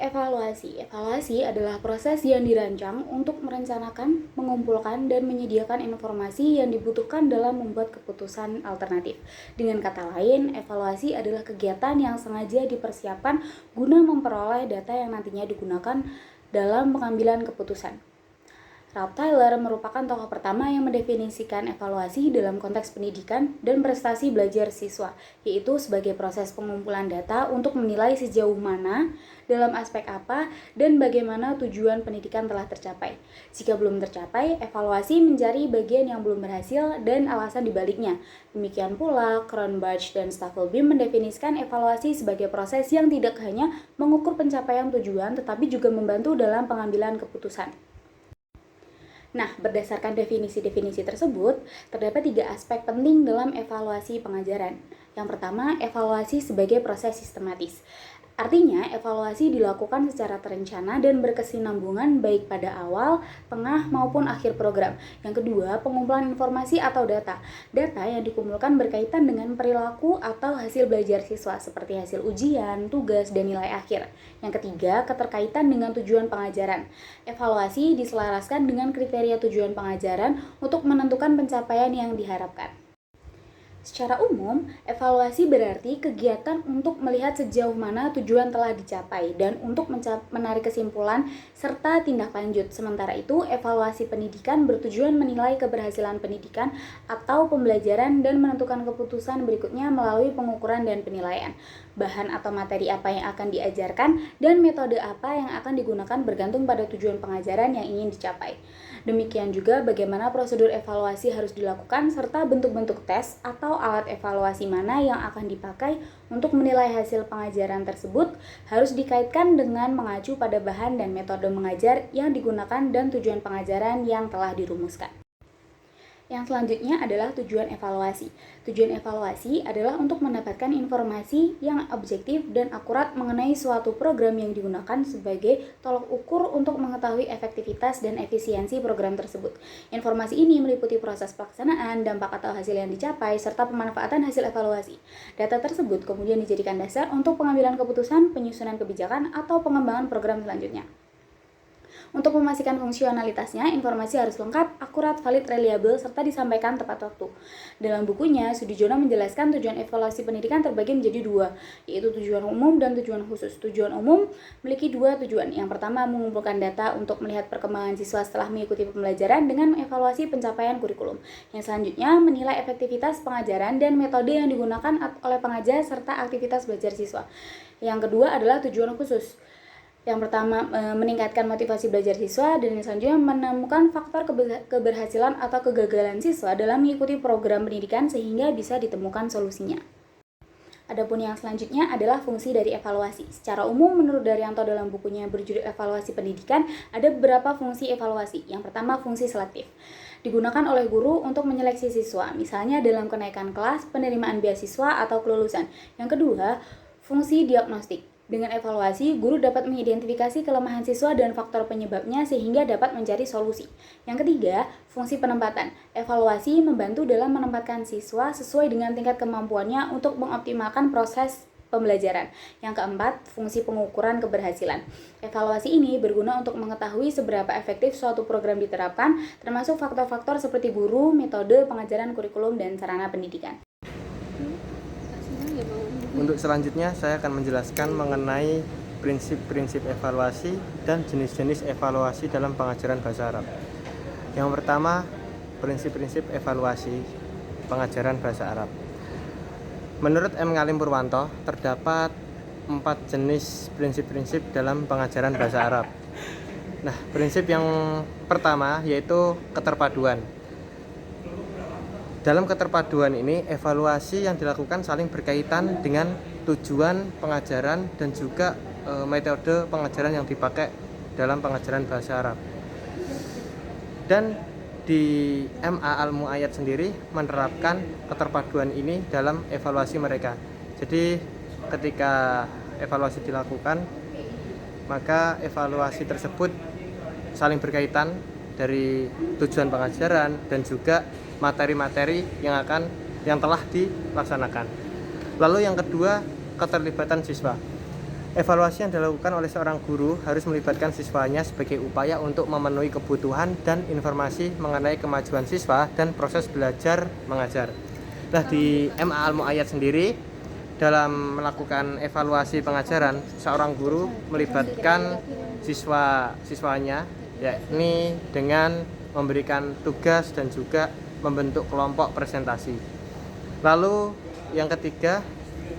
Evaluasi. Evaluasi adalah proses yang dirancang untuk merencanakan, mengumpulkan, dan menyediakan informasi yang dibutuhkan dalam membuat keputusan alternatif. Dengan kata lain, evaluasi adalah kegiatan yang sengaja dipersiapkan guna memperoleh data yang nantinya digunakan dalam pengambilan keputusan. Ralph Tyler merupakan tokoh pertama yang mendefinisikan evaluasi dalam konteks pendidikan dan prestasi belajar siswa, yaitu sebagai proses pengumpulan data untuk menilai sejauh mana, dalam aspek apa, dan bagaimana tujuan pendidikan telah tercapai. Jika belum tercapai, evaluasi mencari bagian yang belum berhasil dan alasan dibaliknya. Demikian pula, Cronbach dan Staffelbeam mendefinisikan evaluasi sebagai proses yang tidak hanya mengukur pencapaian tujuan, tetapi juga membantu dalam pengambilan keputusan. Nah, berdasarkan definisi-definisi tersebut, terdapat 3 aspek penting dalam evaluasi pengajaran. Yang pertama, evaluasi sebagai proses sistematis. Artinya, evaluasi dilakukan secara terencana dan berkesinambungan baik pada awal, tengah, maupun akhir program. Yang kedua, pengumpulan informasi atau data. Data yang dikumpulkan berkaitan dengan perilaku atau hasil belajar siswa, seperti hasil ujian, tugas, dan nilai akhir. Yang ketiga, keterkaitan dengan tujuan pengajaran. Evaluasi diselaraskan dengan kriteria tujuan pengajaran untuk menentukan pencapaian yang diharapkan. Secara umum, evaluasi berarti kegiatan untuk melihat sejauh mana tujuan telah dicapai dan untuk menarik kesimpulan serta tindak lanjut. Sementara itu, evaluasi pendidikan bertujuan menilai keberhasilan pendidikan atau pembelajaran dan menentukan keputusan berikutnya melalui pengukuran dan penilaian. Bahan atau materi apa yang akan diajarkan dan metode apa yang akan digunakan bergantung pada tujuan pengajaran yang ingin dicapai. Demikian juga bagaimana prosedur evaluasi harus dilakukan serta bentuk-bentuk tes atau alat evaluasi mana yang akan dipakai untuk menilai hasil pengajaran tersebut harus dikaitkan dengan mengacu pada bahan dan metode mengajar yang digunakan dan tujuan pengajaran yang telah dirumuskan. Yang selanjutnya adalah tujuan evaluasi. Tujuan evaluasi adalah untuk mendapatkan informasi yang objektif dan akurat mengenai suatu program yang digunakan sebagai tolok ukur untuk mengetahui efektivitas dan efisiensi program tersebut. Informasi ini meliputi proses pelaksanaan, dampak atau hasil yang dicapai, serta pemanfaatan hasil evaluasi. Data tersebut kemudian dijadikan dasar untuk pengambilan keputusan, penyusunan kebijakan, atau pengembangan program selanjutnya. Untuk memastikan fungsionalitasnya, informasi harus lengkap, akurat, valid, reliable, serta disampaikan tepat waktu. Dalam bukunya, Sudiojono menjelaskan tujuan evaluasi pendidikan terbagi menjadi 2, yaitu tujuan umum dan tujuan khusus. Tujuan umum memiliki 2 tujuan. Yang pertama, mengumpulkan data untuk melihat perkembangan siswa setelah mengikuti pembelajaran dengan mengevaluasi pencapaian kurikulum. Yang selanjutnya, menilai efektivitas pengajaran dan metode yang digunakan oleh pengajar serta aktivitas belajar siswa. Yang kedua adalah tujuan khusus. Yang pertama, meningkatkan motivasi belajar siswa, dan yang selanjutnya menemukan faktor keberhasilan atau kegagalan siswa dalam mengikuti program pendidikan sehingga bisa ditemukan solusinya. Adapun yang selanjutnya adalah fungsi dari evaluasi. Secara umum, menurut Daryanto dalam bukunya berjudul Evaluasi Pendidikan, ada beberapa fungsi evaluasi. Yang pertama, fungsi selektif. Digunakan oleh guru untuk menyeleksi siswa, misalnya dalam kenaikan kelas, penerimaan beasiswa, atau kelulusan. Yang kedua, fungsi diagnostik. Dengan evaluasi, guru dapat mengidentifikasi kelemahan siswa dan faktor penyebabnya sehingga dapat mencari solusi. Yang ketiga, fungsi penempatan. Evaluasi membantu dalam menempatkan siswa sesuai dengan tingkat kemampuannya untuk mengoptimalkan proses pembelajaran. Yang keempat, fungsi pengukuran keberhasilan. Evaluasi ini berguna untuk mengetahui seberapa efektif suatu program diterapkan, termasuk faktor-faktor seperti guru, metode pengajaran kurikulum, dan sarana pendidikan. Untuk selanjutnya saya akan menjelaskan mengenai prinsip-prinsip evaluasi dan jenis-jenis evaluasi dalam pengajaran bahasa Arab. Yang pertama, prinsip-prinsip evaluasi pengajaran bahasa Arab. Menurut M. Ngalim Purwanto, terdapat 4 jenis prinsip-prinsip dalam pengajaran bahasa Arab. Nah, prinsip yang pertama yaitu keterpaduan. Dalam keterpaduan ini, evaluasi yang dilakukan saling berkaitan dengan tujuan pengajaran dan juga metode pengajaran yang dipakai dalam pengajaran bahasa Arab. Dan di MA Al-Muayyad sendiri menerapkan keterpaduan ini dalam evaluasi mereka. Jadi ketika evaluasi dilakukan, maka evaluasi tersebut saling berkaitan dari tujuan pengajaran dan juga materi-materi yang telah dilaksanakan. Lalu yang kedua, keterlibatan siswa. Evaluasi yang dilakukan oleh seorang guru harus melibatkan siswanya sebagai upaya untuk memenuhi kebutuhan dan informasi mengenai kemajuan siswa dan proses belajar mengajar. Nah, di MA Al-Mu'ayyad sendiri, dalam melakukan evaluasi pengajaran, seorang guru melibatkan siswanya, yakni dengan memberikan tugas dan juga membentuk kelompok presentasi. Lalu yang ketiga,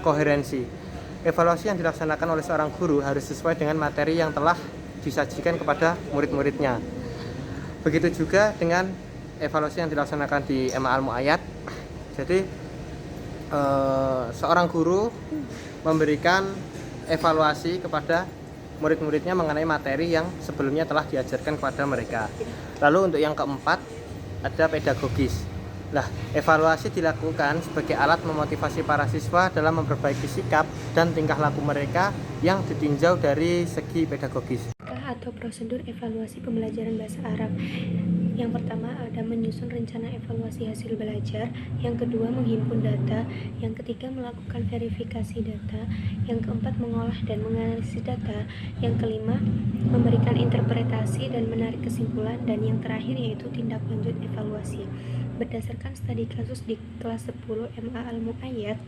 koherensi. Evaluasi yang dilaksanakan oleh seorang guru harus sesuai dengan materi yang telah disajikan kepada murid-muridnya. Begitu juga dengan evaluasi yang dilaksanakan di MA Al-Mu'ayyad. Jadi seorang guru memberikan evaluasi kepada murid-muridnya mengenai materi yang sebelumnya telah diajarkan kepada mereka. Lalu untuk yang keempat, ada pedagogis. Nah, evaluasi dilakukan sebagai alat memotivasi para siswa dalam memperbaiki sikap dan tingkah laku mereka yang ditinjau dari segi pedagogis. Atau prosedur evaluasi pembelajaran bahasa Arab. Yang pertama ada menyusun rencana evaluasi hasil belajar, yang kedua menghimpun data, yang ketiga melakukan verifikasi data, yang keempat mengolah dan menganalisis data, yang kelima memberikan interpretasi dan menarik kesimpulan, dan yang terakhir yaitu tindak lanjut evaluasi. Berdasarkan studi kasus di kelas 10 MA Al-Mu'ayyad,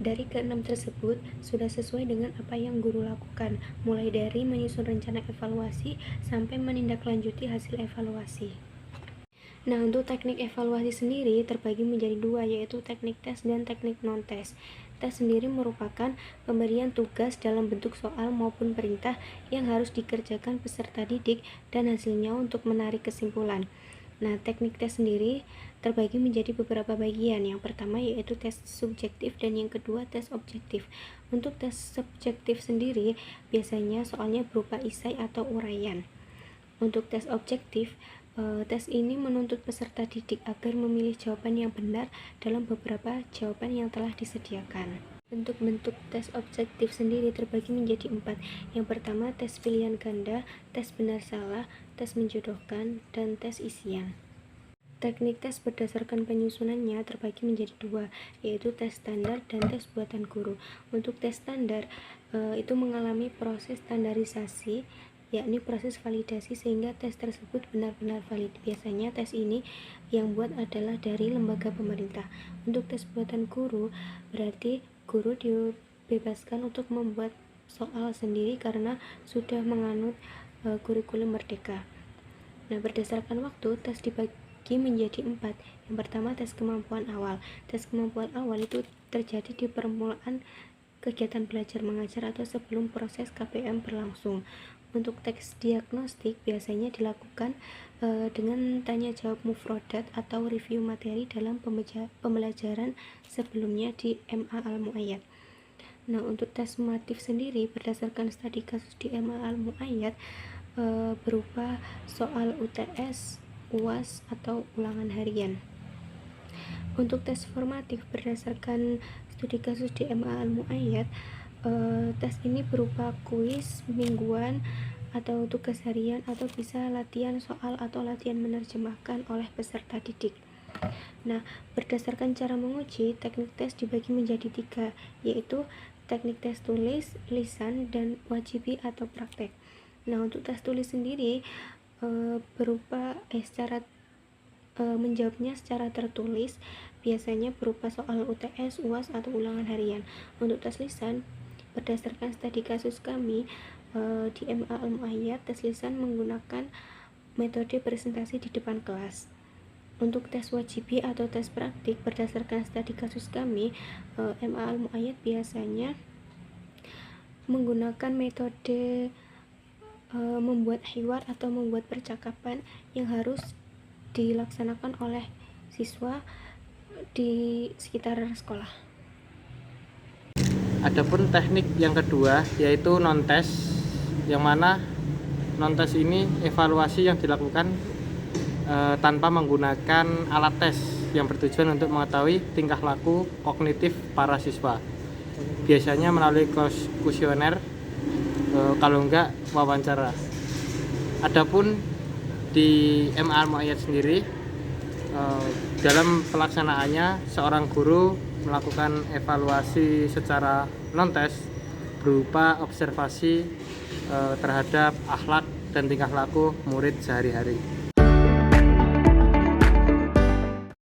dari keenam tersebut sudah sesuai dengan apa yang guru lakukan, mulai dari menyusun rencana evaluasi sampai menindaklanjuti hasil evaluasi. Nah, untuk teknik evaluasi sendiri terbagi menjadi dua, yaitu teknik tes dan teknik non-tes. Tes sendiri merupakan pemberian tugas dalam bentuk soal maupun perintah yang harus dikerjakan peserta didik dan hasilnya untuk menarik kesimpulan. Nah, teknik tes sendiri terbagi menjadi beberapa bagian. Yang pertama yaitu tes subjektif dan yang kedua tes objektif. Untuk tes subjektif sendiri biasanya soalnya berupa isai atau uraian. Untuk tes objektif, tes ini menuntut peserta didik agar memilih jawaban yang benar dalam beberapa jawaban yang telah disediakan. Bentuk-bentuk tes objektif sendiri terbagi menjadi 4. Yang pertama tes pilihan ganda, tes benar salah, tes menjodohkan, dan tes isian. Teknik tes berdasarkan penyusunannya terbagi menjadi 2, yaitu tes standar dan tes buatan guru. Untuk tes standar itu mengalami proses standarisasi, yakni proses validasi sehingga tes tersebut benar-benar valid. Biasanya tes ini yang buat adalah dari lembaga pemerintah. Untuk tes buatan guru berarti guru dibebaskan untuk membuat soal sendiri karena sudah menganut kurikulum merdeka. Nah, berdasarkan waktu, tes dibagi menjadi 4. Yang pertama tes kemampuan awal. Tes kemampuan awal itu terjadi di permulaan kegiatan belajar mengajar atau sebelum proses KPM berlangsung. Untuk tes diagnostik biasanya dilakukan dengan tanya jawab mufrodat atau review materi dalam pembelajaran sebelumnya di MA Al-Mu'ayyad. Nah, untuk tes sumatif sendiri berdasarkan studi kasus di MA Al-Mu'ayyad berupa soal UTS, UAS atau ulangan harian. Untuk tes formatif berdasarkan studi kasus di MA Al-Mu'ayyad, tes ini berupa kuis mingguan atau tugas harian atau bisa latihan soal atau latihan menerjemahkan oleh peserta didik. Nah, berdasarkan cara menguji, teknik tes dibagi menjadi 3, yaitu teknik tes tulis, lisan, dan wajibi atau praktek. Nah, untuk tes tulis sendiri berupa menjawabnya secara tertulis, biasanya berupa soal UTS, UAS, atau ulangan harian. Untuk tes lisan, berdasarkan studi kasus kami di MA Al-Mu'ayyad, tes lisan menggunakan metode presentasi di depan kelas. Untuk tes wajibi atau tes praktik berdasarkan studi kasus kami, MA Al-Mu'ayyad biasanya menggunakan metode membuat hiwar atau membuat percakapan yang harus dilaksanakan oleh siswa di sekitar sekolah. Adapun teknik yang kedua yaitu non-tes, yang mana non-tes ini evaluasi yang dilakukan tanpa menggunakan alat tes yang bertujuan untuk mengetahui tingkah laku kognitif para siswa. Biasanya melalui kuesioner, kalau enggak wawancara. Adapun di MA Al-Mu'ayyad sendiri, dalam pelaksanaannya seorang guru melakukan evaluasi secara non-tes berupa observasi terhadap akhlak dan tingkah laku murid sehari-hari.